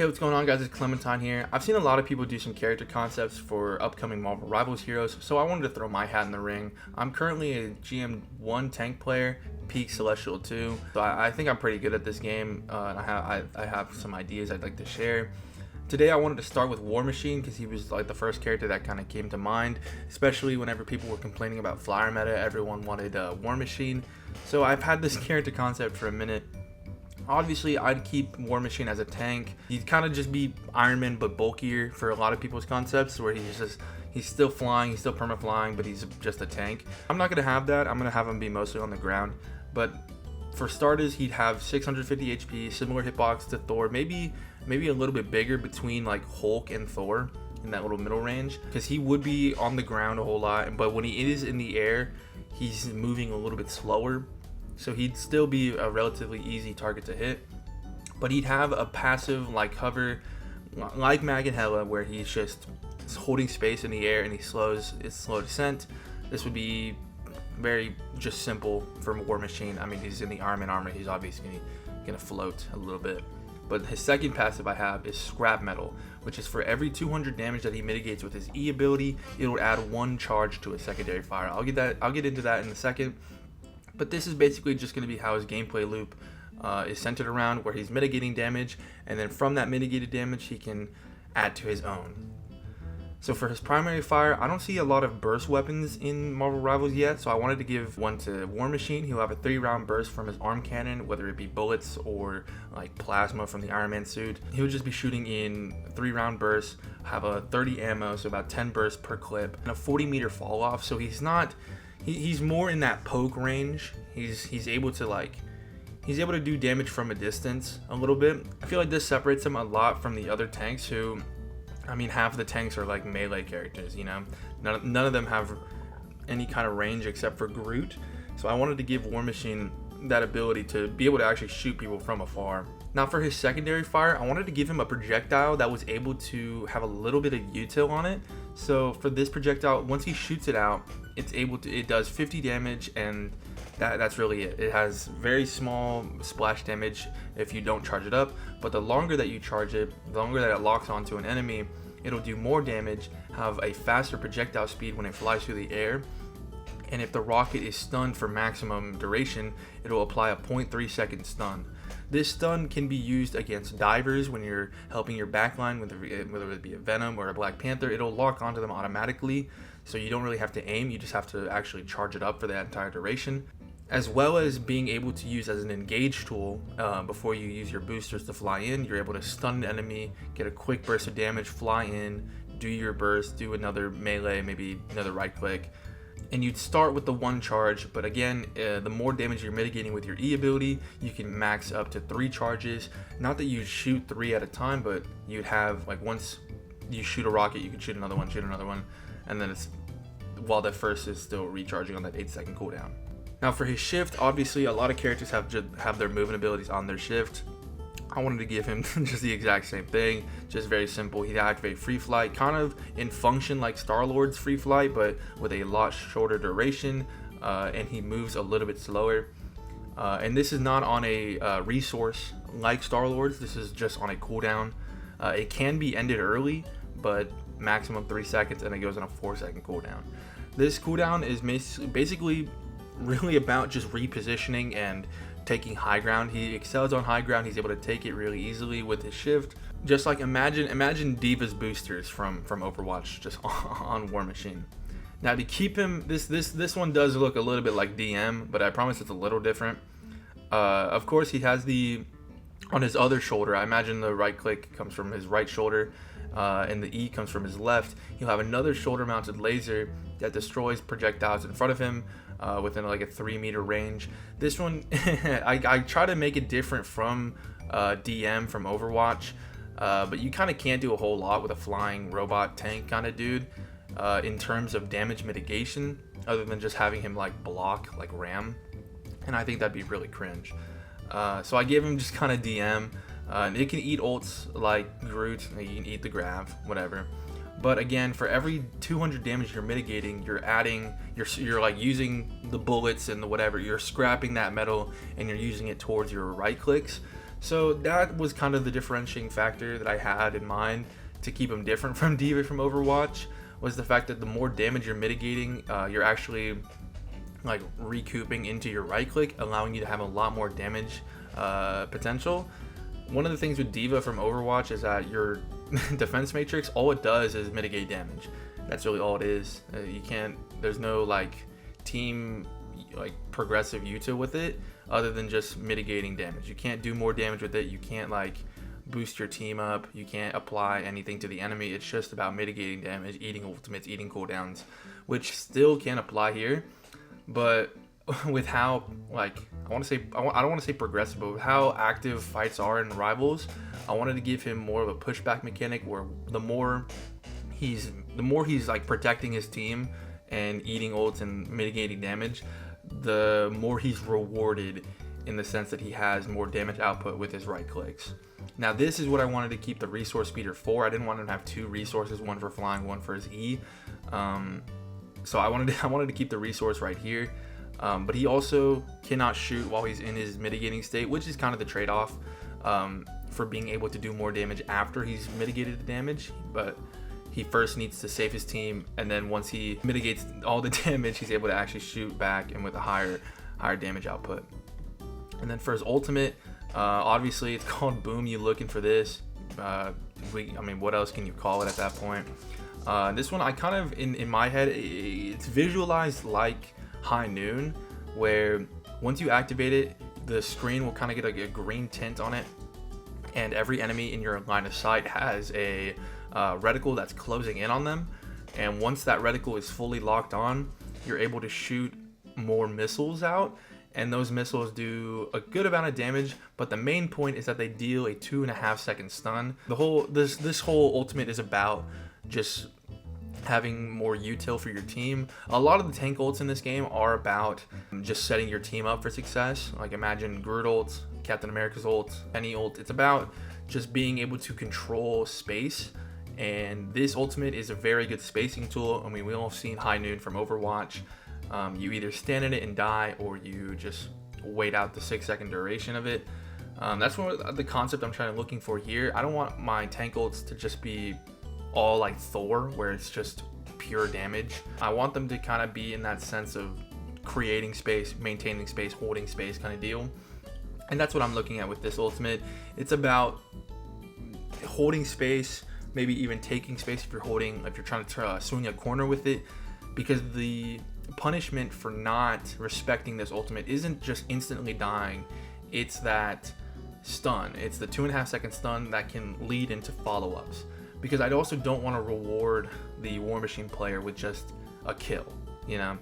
Hey, what's going on, guys? It's Clementine here. I've seen a lot of people do some character concepts for upcoming Marvel Rivals heroes, so I wanted to throw my hat in the ring. I'm currently a GM1 tank player, Peak Celestial 2, so I think I'm pretty good at this game, and I have some ideas I'd like to share. Today I wanted to start with War Machine because he was like the first character that kind of came to mind, especially whenever people were complaining about flyer meta. Everyone wanted War Machine, so I've had this character concept for a minute. Obviously, I'd keep War Machine as a tank. He'd kind of just be Iron Man but bulkier for a lot of people's concepts, where he's still flying, he's still perma-flying, but he's just a tank. I'm not gonna have that. I'm gonna have him be mostly on the ground. But for starters, he'd have 650 HP, similar hitbox to Thor, maybe a little bit bigger between like Hulk and Thor in that little middle range, because he would be on the ground a whole lot, but when he is in the air, he's moving a little bit slower. So he'd still be a relatively easy target to hit, but he'd have a passive like hover, like Mag and Hela, where he's just holding space in the air and he slows its slow descent. This would be very just simple for War Machine. I mean, he's in the Iron Man armor, he's obviously gonna float a little bit. But his second passive I have is Scrap Metal, which is for every 200 damage that he mitigates with his E ability, it'll add 1 charge to his secondary fire. I'll get into that in a second. But this is basically just going to be how his gameplay loop is centered around, where he's mitigating damage, and then from that mitigated damage he can add to his own. So for his primary fire, I don't see a lot of burst weapons in Marvel Rivals yet, so I wanted to give one to War Machine. He'll have a 3-round burst from his arm cannon, whether it be bullets or like plasma from the Iron Man suit. He would just be shooting in 3-round bursts, have a 30 ammo, so about 10 bursts per clip, and a 40-meter fall off. So he's more in that poke range. He's able to do damage from a distance a little bit. I feel like this separates him a lot from the other tanks who, I mean, half of the tanks are like melee characters, you know? None of them have any kind of range except for Groot. So I wanted to give War Machine that ability to be able to actually shoot people from afar. Now for his secondary fire, I wanted to give him a projectile that was able to have a little bit of util on it. So for this projectile, once he shoots it out, it does 50 damage, and that's really it. It has very small splash damage if you don't charge it up, but the longer that you charge it, the longer that it locks onto an enemy, it'll do more damage, have a faster projectile speed when it flies through the air, and if the rocket is stunned for maximum duration, it'll apply a 0.3 second stun. This stun can be used against divers when you're helping your backline, whether it be a Venom or a Black Panther. It'll lock onto them automatically, so you don't really have to aim, you just have to actually charge it up for that entire duration. As well as being able to use as an engage tool before you use your boosters to fly in. You're able to stun an enemy, get a quick burst of damage, fly in, do your burst, do another melee, maybe another right click. And you'd start with the 1 charge, but again, the more damage you're mitigating with your E ability, you can max up to 3 charges. Not that you'd shoot 3 at a time, but you'd have, like, once you shoot a rocket, you can shoot another one, and then it's while the first is still recharging on that 8-second cooldown. Now for his shift, obviously a lot of characters have their movement abilities on their shift. I wanted to give him just the exact same thing, just very simple. He'd activate free flight, kind of in function like Star-Lord's free flight, but with a lot shorter duration, and he moves a little bit slower. And this is not on a resource like Star-Lord's, this is just on a cooldown. It can be ended early, but maximum 3 seconds, and it goes on a 4-second cooldown. This cooldown is basically really about just repositioning and taking high ground. He excels on high ground. He's able to take it really easily with his shift. Just like imagine Diva's boosters from Overwatch just on War Machine. Now to keep him, this one does look a little bit like DM, but I promise it's a little different. Of course, he has on his other shoulder, I imagine the right click comes from his right shoulder, and the E comes from his left. He'll have another shoulder mounted laser that destroys projectiles in front of him within like a 3-meter range. This one, I try to make it different from DM from Overwatch, but you kind of can't do a whole lot with a flying robot tank kind of dude in terms of damage mitigation, other than just having him like block like Ram, and I think that'd be really cringe. So I gave him just kind of DM. It can eat ults like Groot, you can eat the Grav, whatever. But again, for every 200 damage you're mitigating, you're like using the bullets and the whatever, you're scrapping that metal and you're using it towards your right clicks. So that was kind of the differentiating factor that I had in mind to keep him different from D.Va from Overwatch, was the fact that the more damage you're mitigating, you're actually like recouping into your right click, allowing you to have a lot more damage potential. One of the things with D.Va from Overwatch is that your defense matrix, all it does is mitigate damage. That's really all it is. There's no like team like progressive util with it other than just mitigating damage. You can't do more damage with it. You can't like boost your team up. You can't apply anything to the enemy. It's just about mitigating damage, eating ultimates, eating cooldowns, which still can apply here. But with how, like, I don't want to say progressive, but with how active fights are in Rivals, I wanted to give him more of a pushback mechanic where the more he's like protecting his team and eating ults and mitigating damage, the more he's rewarded in the sense that he has more damage output with his right clicks. Now this is what I wanted to keep the resource speeder for. I didn't want him to have two resources, one for flying, one for his E. So I wanted to keep the resource right here. But he also cannot shoot while he's in his mitigating state, which is kind of the trade-off for being able to do more damage after he's mitigated the damage. But he first needs to save his team, and then once he mitigates all the damage, he's able to actually shoot back and with a higher damage output. And then for his ultimate, obviously it's called Boom. You looking for this? I mean, what else can you call it at that point? This one, I kind of in my head, it's visualized like High Noon, where once you activate it, the screen will kind of get like a green tint on it, and every enemy in your line of sight has a reticle that's closing in on them. And once that reticle is fully locked on, you're able to shoot more missiles out, and those missiles do a good amount of damage. But the main point is that they deal a 2.5 second stun. This whole ultimate is about just having more util for your team. A lot of the tank ults in this game are about just setting your team up for success. Like imagine Groot ult, Captain America's ult, any ult. It's about just being able to control space, and this ultimate is a very good spacing tool. I mean, we all have seen High Noon from Overwatch. You either stand in it and die, or you just wait out the 6-second duration of it. That's what the concept I'm looking for here. I don't want my tank ults to just be all like Thor, where it's just pure damage. I want them to kind of be in that sense of creating space, maintaining space, holding space kind of deal. And that's what I'm looking at with this ultimate. It's about holding space, maybe even taking space if you're trying to swing a corner with it, because the punishment for not respecting this ultimate isn't just instantly dying. It's that stun. It's the 2.5 second stun that can lead into follow-ups. Because I also don't want to reward the War Machine player with just a kill,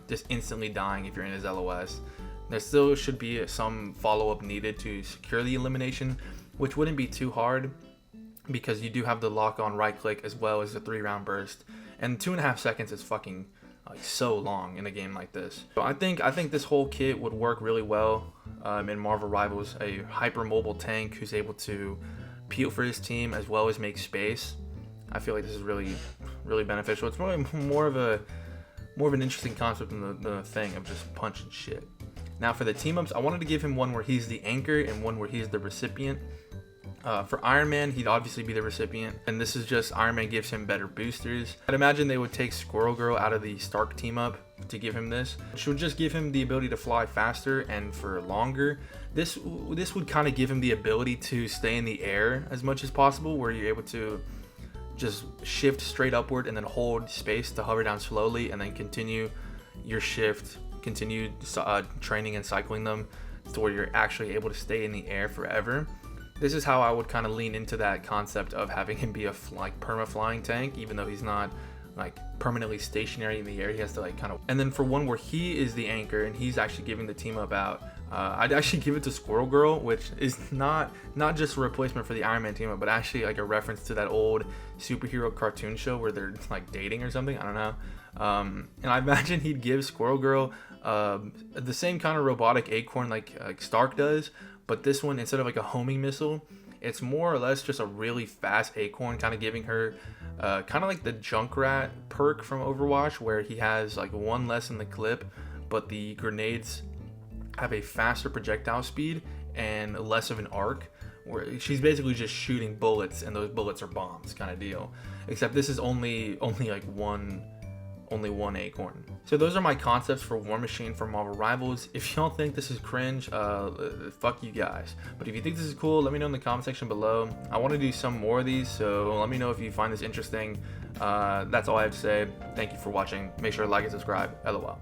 just instantly dying if you're in his LOS. There still should be some follow-up needed to secure the elimination, which wouldn't be too hard because you do have the lock-on right-click as well as the 3-round burst, and 2.5 seconds is fucking like so long in a game like this. So I think this whole kit would work really well in Marvel Rivals. A hyper-mobile tank who's able to peel for his team as well as make space. I feel like this is really, really beneficial. It's really more of an interesting concept than the thing of just punching shit. Now for the team ups, I wanted to give him one where he's the anchor and one where he's the recipient. For Iron Man, he'd obviously be the recipient, and this is just Iron Man gives him better boosters. I'd imagine they would take Squirrel Girl out of the Stark team up to give him this, which would just give him the ability to fly faster and for longer. This would kind of give him the ability to stay in the air as much as possible, where you're able to just shift straight upward and then hold space to hover down slowly, and then continue your shift, continue training and cycling them to where you're actually able to stay in the air forever. This is how I would kind of lean into that concept of having him be a perma-flying tank, even though he's not like permanently stationary in the air. He has to like kind of. And then for one where he is the anchor and he's actually giving the team up out, I'd actually give it to Squirrel Girl, which is not just a replacement for the Iron Man team up, but actually like a reference to that old superhero cartoon show where they're like dating or something. I don't know. And I imagine he'd give Squirrel Girl the same kind of robotic acorn like Stark does, but this one, instead of like a homing missile, it's more or less just a really fast acorn, kind of giving her kind of like the Junkrat perk from Overwatch, where he has like one less in the clip, but the grenades have a faster projectile speed and less of an arc, where she's basically just shooting bullets, and those bullets are bombs, kind of deal. Except this is only like one acorn. So those are my concepts for War Machine for Marvel Rivals. If y'all think this is cringe, fuck you guys. But if you think this is cool, let me know in the comment section below. I want to do some more of these, so let me know if you find this interesting. That's all I have to say. Thank you for watching. Make sure to like and subscribe. LOL.